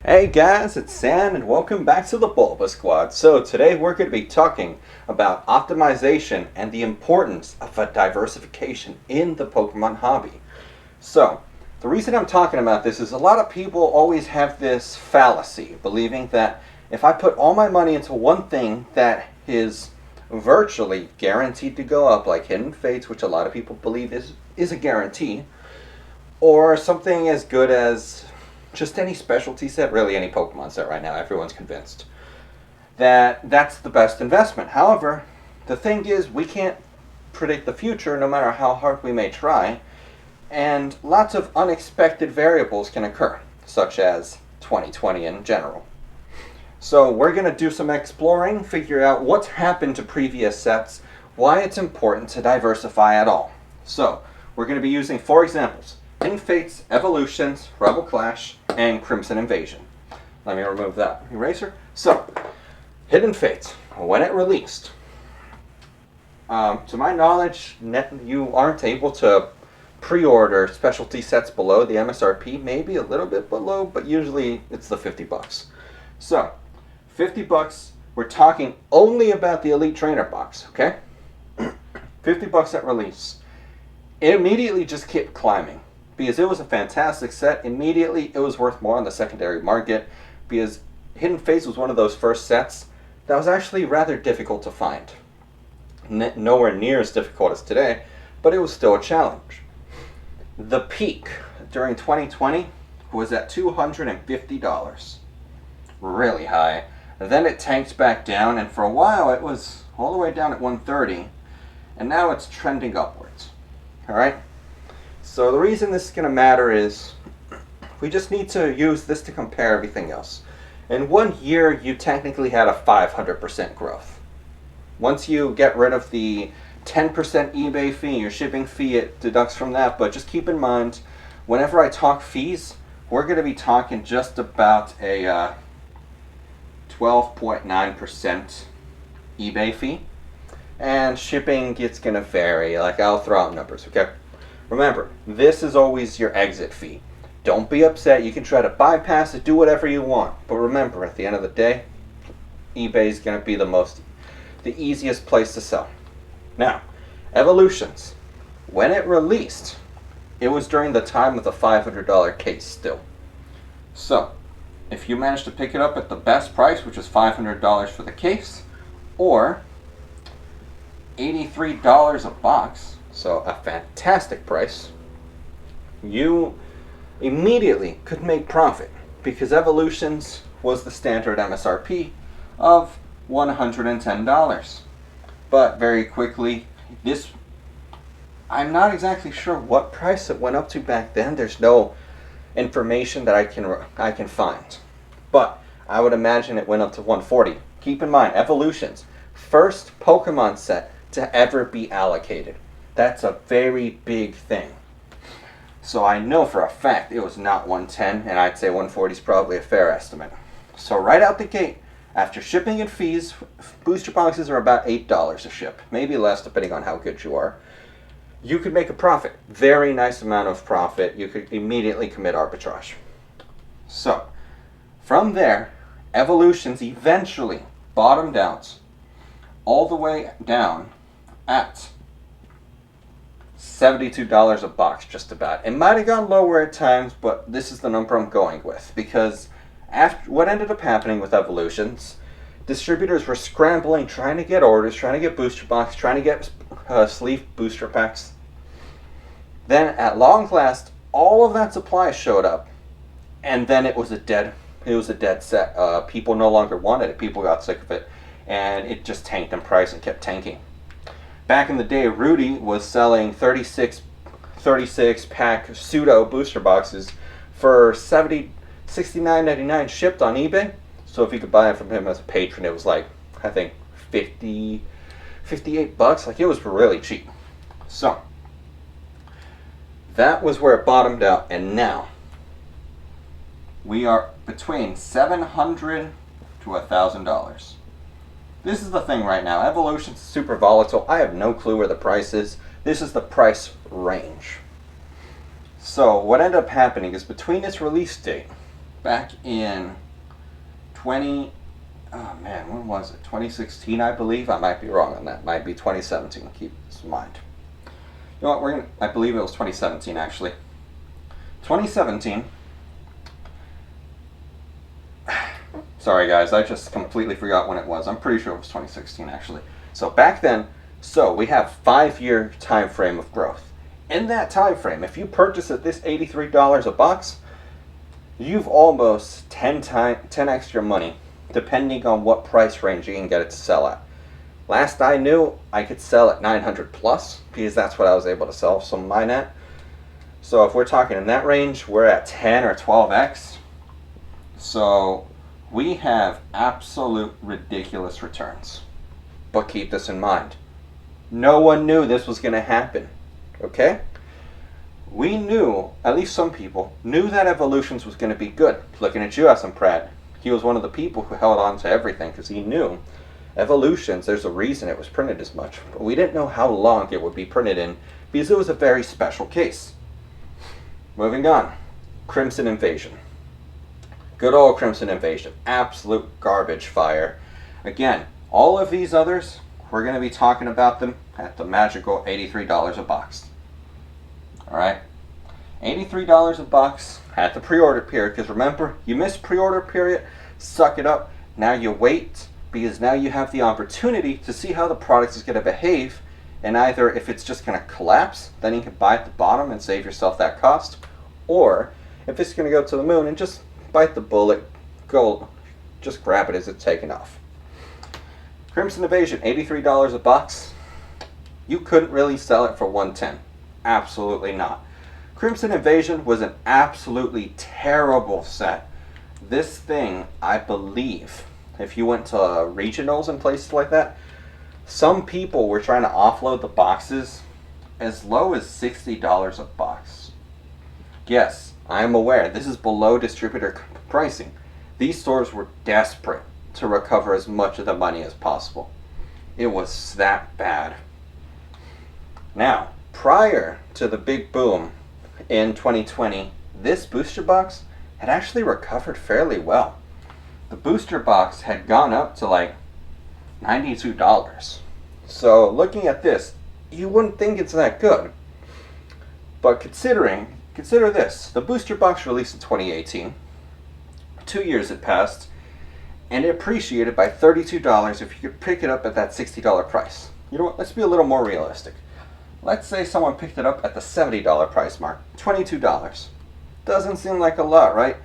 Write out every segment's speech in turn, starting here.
Hey guys, it's Sam and welcome back to the BulbaSquad. So today we're going to be talking about optimization and the importance of a diversification in the Pokemon hobby. So the reason I'm talking about this is a lot of people always have this fallacy, believing that if I put all my money into one thing that is virtually guaranteed to go up, like Hidden Fates, which a lot of people believe is a guarantee, or something as good as just any specialty set, really any Pokemon set right now, everyone's convinced that that's the best investment. However, the thing is, we can't predict the future no matter how hard we may try, and lots of unexpected variables can occur, such as 2020 in general. So we're going to do some exploring, figure out what's happened to previous sets, why it's important to diversify at all. So we're going to be using 4 examples: Hidden Fates, Evolutions, Rebel Clash, and Crimson Invasion. Let me remove that eraser. So, Hidden Fates, when it released, to my knowledge, you aren't able to pre-order specialty sets below the MSRP, maybe a little bit below, but usually it's the $50. So, $50, we're talking only about the Elite Trainer box, okay? $50 at release. It immediately just kept climbing, because it was a fantastic set. Immediately, it was worth more on the secondary market, because Hidden Fates was one of those first sets that was actually rather difficult to find. Nowhere near as difficult as today, but it was still a challenge. The peak during 2020 was at $250. Really high. Then it tanked back down, and for a while it was all the way down at $130, and now it's trending upwards. Alright? So the reason this is going to matter is we just need to use this to compare everything else. In 1 year, you technically had a 500% growth. Once you get rid of the 10% eBay fee, your shipping fee, it deducts from that. But just keep in mind, whenever I talk fees, we're going to be talking just about a 12.9% eBay fee. And shipping, it's going to vary. Like, I'll throw out numbers, okay? Remember, this is always your exit fee. Don't be upset. You can try to bypass it, do whatever you want. But remember, at the end of the day, eBay is going to be the easiest place to sell. Now, Evolutions. When it released, it was during the time of the $500 case still. So, if you managed to pick it up at the best price, which was $500 for the case, or $83 a box, so a fantastic price, you immediately could make profit, because Evolutions was the standard MSRP of $110. But very quickly, I'm not exactly sure what price it went up to back then. There's no information that I can find. But I would imagine it went up to $140. Keep in mind, Evolutions, first Pokemon set to ever be allocated. That's a very big thing. So I know for a fact it was not 110, and I'd say 140 is probably a fair estimate. So right out the gate, after shipping and fees, booster boxes are about $8 a ship, maybe less depending on how good you are. You could make a profit, very nice amount of profit. You could immediately commit arbitrage. So from there, Evolutions eventually bottomed out all the way down at $72 a box, just about. It might have gone lower at times, but this is the number I'm going with, because after what ended up happening with Evolutions, distributors were scrambling, trying to get orders, trying to get booster boxes, trying to get sleeve booster packs. Then, at long last, all of that supply showed up, and then it was a dead set. People no longer wanted it. People got sick of it, and it just tanked in price and kept tanking. Back in the day, Rudy was selling 36 pack pseudo booster boxes for $69.99 shipped on eBay. So if you could buy it from him as a patron, it was like, I think, $58. Like, it was really cheap. So that was where it bottomed out, and now we are between $700 to $1,000. This is the thing right now. Evolution's super volatile. I have no clue where the price is. This is the price range. So what ended up happening is between its release date back in 20, oh man, when was it? 2016, I believe. I might be wrong on that. Might be 2017. Keep this in mind. You know what? I believe it was 2017 actually. 2017. Sorry guys, I just completely forgot when it was. I'm pretty sure it was 2016 actually. So back then, we have 5-year time frame of growth. In that time frame, if you purchase at this $83 a box, you've almost 10 extra money, depending on what price range you can get it to sell at. Last I knew, I could sell at 900 plus, because that's what I was able to sell some of mine at. So if we're talking in that range, we're at 10 or 12x. So we have absolute ridiculous returns. But keep this in mind. No one knew this was going to happen. Okay? We knew, at least some people, knew that Evolutions was going to be good. Looking at you, I'm proud. He was one of the people who held on to everything because he knew Evolutions, there's a reason it was printed as much. But we didn't know how long it would be printed in because it was a very special case. Moving on. Crimson Invasion. Good old Crimson Invasion. Absolute garbage fire. Again, all of these others, we're going to be talking about them at the magical $83 a box. Alright? $83 a box at the pre-order period, because remember, you missed pre-order period, suck it up. Now you wait, because now you have the opportunity to see how the product is going to behave, and either if it's just going to collapse, then you can buy at the bottom and save yourself that cost, or if it's going to go to the moon and just bite the bullet, go, just grab it as it's taking off. Crimson Invasion, $83 a box. You couldn't really sell it for $110. Absolutely not. Crimson Invasion was an absolutely terrible set. This thing, I believe, if you went to regionals and places like that, some people were trying to offload the boxes as low as $60 a box. Yes, I am aware this is below distributor pricing. These stores were desperate to recover as much of the money as possible. It was that bad. Now, prior to the big boom in 2020, this booster box had actually recovered fairly well. The booster box had gone up to like $92. So looking at this, you wouldn't think it's that good. But consider this. The booster box released in 2018. 2 years had passed, and it appreciated by $32 if you could pick it up at that $60 price. You know what? Let's be a little more realistic. Let's say someone picked it up at the $70 price mark, $22. Doesn't seem like a lot, right?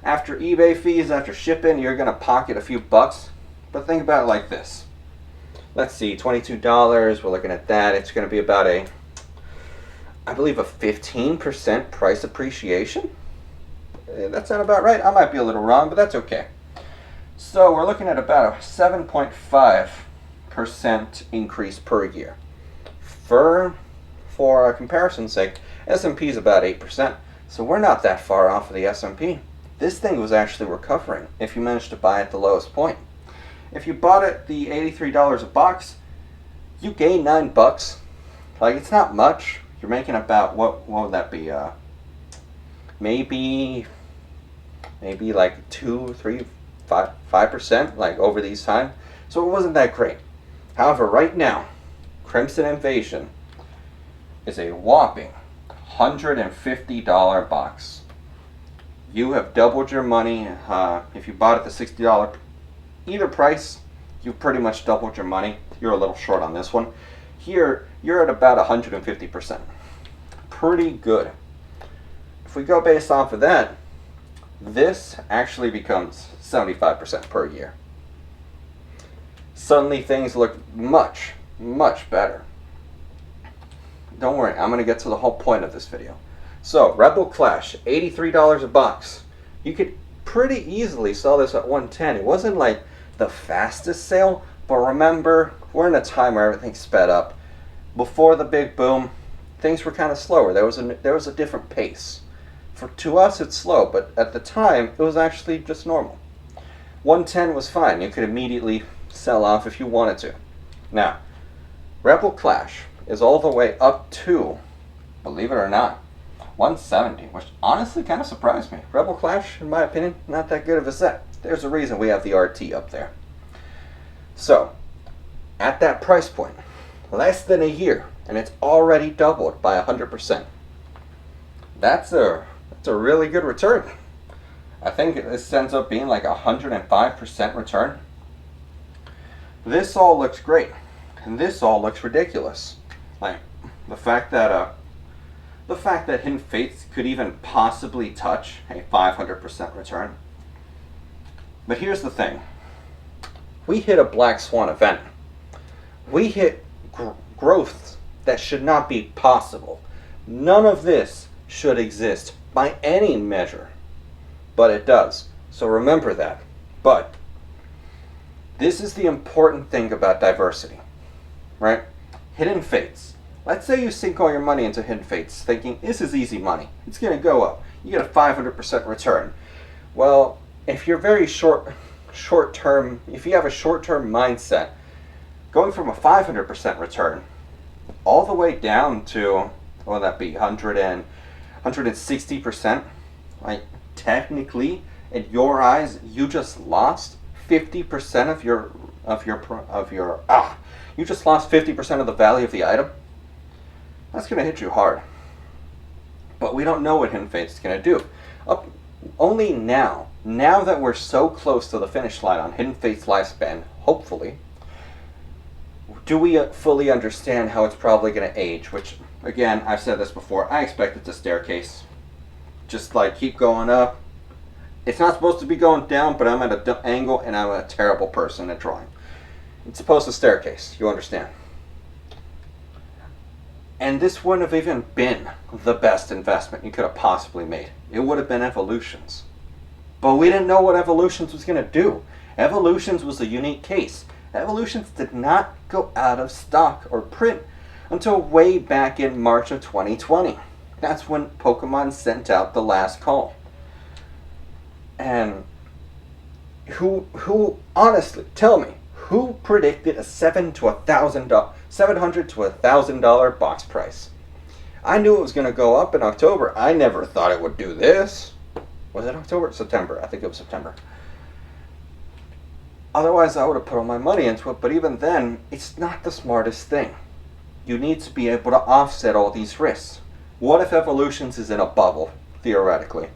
After eBay fees, after shipping, you're going to pocket a few bucks. But think about it like this. Let's see, $22, we're looking at that. It's going to be about I believe a 15% price appreciation. That sounds about right. I might be a little wrong, but that's okay. So we're looking at about a 7.5% increase per year. For a comparison's sake, S&P is about 8%, so we're not that far off of the S&P. This thing was actually recovering if you managed to buy at the lowest point. If you bought it the $83 a box, you gain $9. Like, it's not much. You're making about, what would that be? Maybe like 2, 3, 5%, like over these times. So it wasn't that great. However, right now, Crimson Invasion is a whopping $150 box. You have doubled your money. If you bought at the $60 either price, you've pretty much doubled your money. You're a little short on this one. Here, you're at about 150%. Pretty good. If we go based off of that, this actually becomes 75% per year. Suddenly things look much, much better. Don't worry, I'm going to get to the whole point of this video. So, Rebel Clash, $83 a box. You could pretty easily sell this at $110. It wasn't like the fastest sale, but remember, we're in a time where everything's sped up. Before the big boom, things were kind of slower. There was a different pace. To us, it's slow, but at the time, it was actually just normal. 110 was fine. You could immediately sell off if you wanted to. Now, Rebel Clash is all the way up to, believe it or not, 170, which honestly kind of surprised me. Rebel Clash, in my opinion, not that good of a set. There's a reason we have the RT up there. So, at that price point, less than a year, and it's already doubled by 100%. That's a really good return. I think this ends up being like 105% return. This all looks great, and this all looks ridiculous. Like the fact that Hidden Fates could even possibly touch a 500% return. But here's the thing: we hit a Black Swan event. We hit growth that should not be possible. None of this should exist by any measure, but it does. So remember that. But this is the important thing about diversity, right? Hidden Fates. Let's say you sink all your money into Hidden Fates thinking this is easy money. It's going to go up. You get a 500% return. Well, if you're very short-term, if you have a short-term mindset, going from a 500% return all the way down to, what would that be, 160%, like technically, in your eyes, you just lost 50% you just lost 50% of the value of the item. That's going to hit you hard. But we don't know what Hidden Fates is going to do. Only now that we're so close to the finish line on Hidden Fates' lifespan, hopefully, do we fully understand how it's probably going to age, which, again, I've said this before, I expect it to staircase. Just like keep going up. It's not supposed to be going down, but I'm at an angle and I'm a terrible person at drawing. It's supposed to staircase, you understand. And this wouldn't have even been the best investment you could have possibly made. It would have been Evolutions. But we didn't know what Evolutions was going to do. Evolutions was a unique case. Evolutions did not go out of stock or print until way back in March of 2020. That's when Pokemon sent out the last call. And who honestly, tell me, who predicted a $700 to $1,000 box price? I knew it was going to go up in October. I never thought it would do this. Was it October? September. I think it was September. Otherwise, I would have put all my money into it. But even then, it's not the smartest thing. You need to be able to offset all these risks. What if Evolutions is in a bubble, theoretically,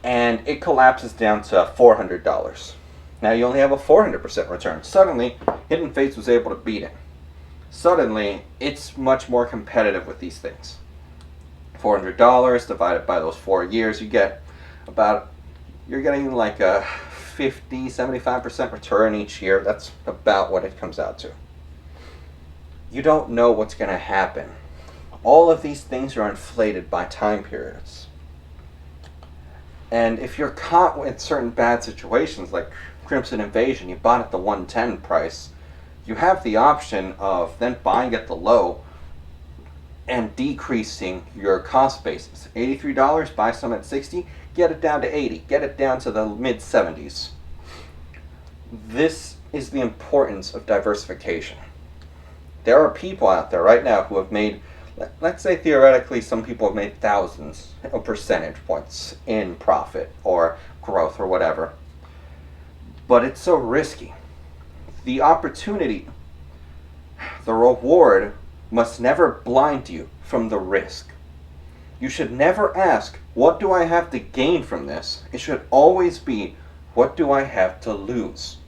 and it collapses down to $400? Now you only have a 400% return. Suddenly, Hidden Fates was able to beat it. Suddenly, it's much more competitive with these things. $400 divided by those 4 years, you're getting like a 50-75% return each year. That's about what it comes out to. You don't know what's going to happen. All of these things are inflated by time periods. And if you're caught with certain bad situations, like Crimson Invasion, you bought at the 110 price, you have the option of then buying at the low and decreasing your cost basis. $83, buy some at 60, get it down to 80, get it down to the mid 70s. This is the importance of diversification. There are people out there right now who have made, let's say theoretically, some people have made thousands of percentage points in profit or growth or whatever. But it's so risky. The opportunity, the reward must never blind you from the risk. You should never ask, what do I have to gain from this? It should always be, what do I have to lose?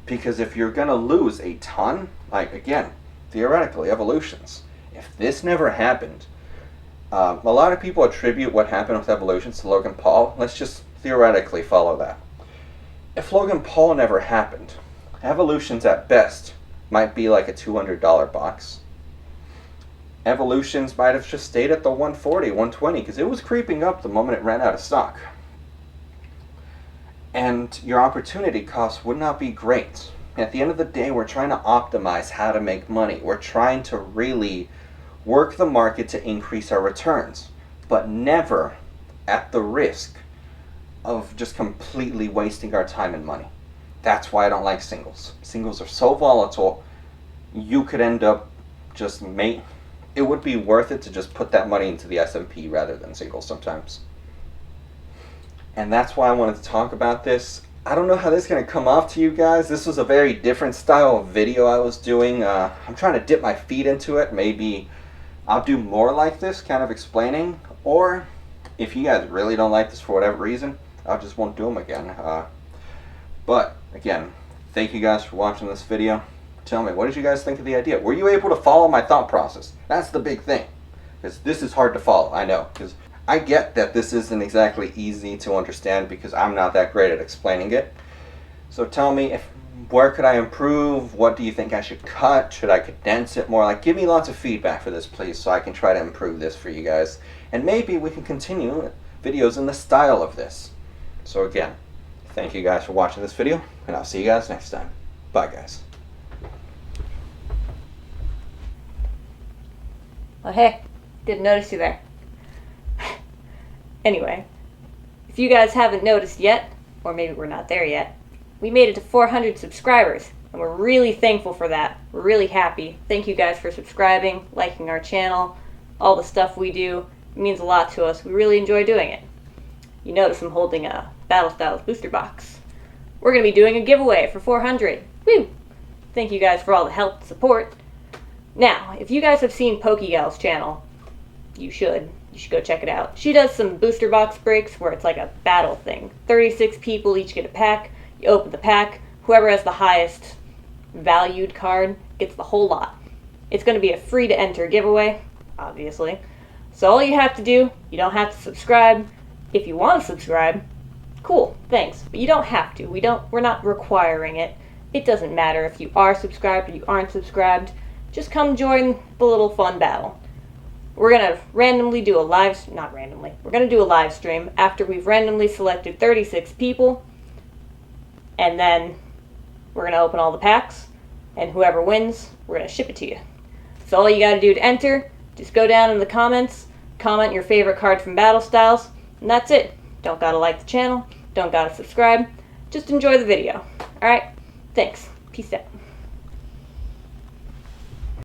Because if you're going to lose a ton, like again, theoretically, Evolutions, if this never happened, a lot of people attribute what happened with Evolutions to Logan Paul. Let's just theoretically follow that. If Logan Paul never happened, Evolutions at best might be like a $200 box. Evolutions might have just stayed at the 140, 120, because it was creeping up the moment it ran out of stock. And your opportunity cost would not be great. At the end of the day, we're trying to optimize how to make money. We're trying to really work the market to increase our returns, but never at the risk of just completely wasting our time and money. That's why I don't like singles. Singles are so volatile, you could end up just it would be worth it to just put that money into the S&P rather than singles sometimes. And that's why I wanted to talk about this. I don't know how this is going to come off to you guys. This was a very different style of video I was doing. I'm trying to dip my feet into it. Maybe I'll do more like this, kind of explaining. Or if you guys really don't like this for whatever reason, I just won't do them again. But again, thank you guys for watching this video. Tell me, what did you guys think of the idea? Were you able to follow my thought process? That's the big thing. Because this is hard to follow, I know. Because I get that this isn't exactly easy to understand because I'm not that great at explaining it. So tell me, where could I improve? What do you think I should cut? Should I condense it more? Like, give me lots of feedback for this, please, so I can try to improve this for you guys. And maybe we can continue videos in the style of this. So again, thank you guys for watching this video, and I'll see you guys next time. Bye, guys. Oh, hey, didn't notice you there. Anyway, if you guys haven't noticed yet, or maybe we're not there yet, we made it to 400 subscribers, and we're really thankful for that. We're really happy. Thank you guys for subscribing, liking our channel, all the stuff we do. It means a lot to us. We really enjoy doing it. You notice I'm holding a Battle Styles booster box. We're going to be doing a giveaway for 400. Woo! Thank you guys for all the help and support. Now, if you guys have seen Pokegal's channel, you should go check it out. She does some booster box breaks where it's like a battle thing. 36 people each get a pack. You open the pack. Whoever has the highest valued card gets the whole lot. It's going to be a free to enter giveaway, obviously. So all you have to do, you don't have to subscribe. If you want to subscribe, cool, thanks. But you don't have to. We're not requiring it. It doesn't matter if you are subscribed or you aren't subscribed. Just come join the little fun battle. We're going to randomly do a not randomly, we're going to do a live stream after we've randomly selected 36 people, and then we're going to open all the packs, and whoever wins, we're going to ship it to you. So all you got to do to enter, just go down in the comments, comment your favorite card from Battle Styles, and that's it. Don't got to like the channel, don't got to subscribe, just enjoy the video. Alright, thanks. Peace out.